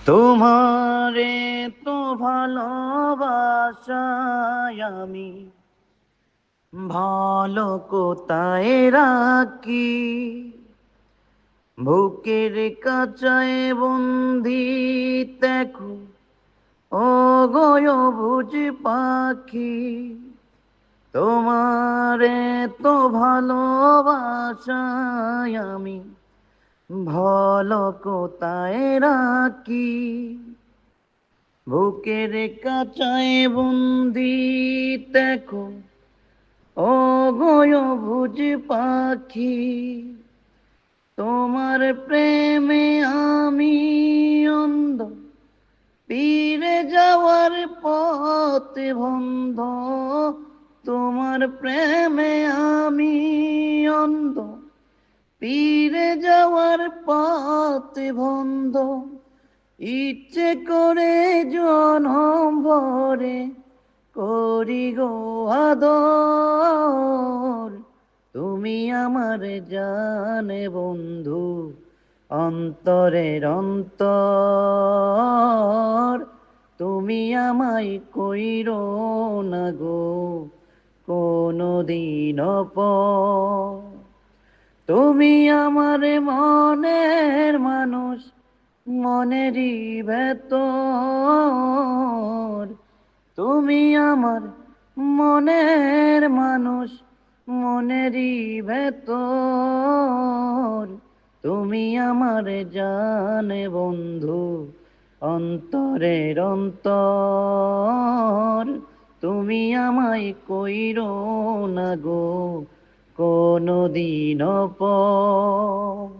তোমারে তো ভালোবাসায় আমি ভালো কোথায় রাখি, বুকের কাচায় বন্দি দেখো ও গয় বুঝ পাখি। তোমারে তো ভালোবাসায় আমি ভালো কোথায় রাখি, বুকের কাচায় বন্দি দেখো ও গয় বুঝ পাখি। তোমার প্রেমে আমি অন্ধ, ফিরে যাওয়ার পথ বন্ধ। তোমার প্রেমে আমি অন্ধ, ফিরে যাওয়ার পথ বন্ধ। ইচ্ছে করে জনম ভরে করি গো আদর। তুমি আমার জানে বন্ধু, অন্তরের অন্তর। তুমি আমায় কইরো না গো কোনো দিন পর। তুমি আমার মনের মানুষ, মনেরই ভেতর। তুমি আমার মনের মানুষ, মনেরই ভেতর। তুমি আমার জানে বন্ধু, অন্তরের অন্তর। তুমি আমায় কইরো না গো কোনো দিন পর।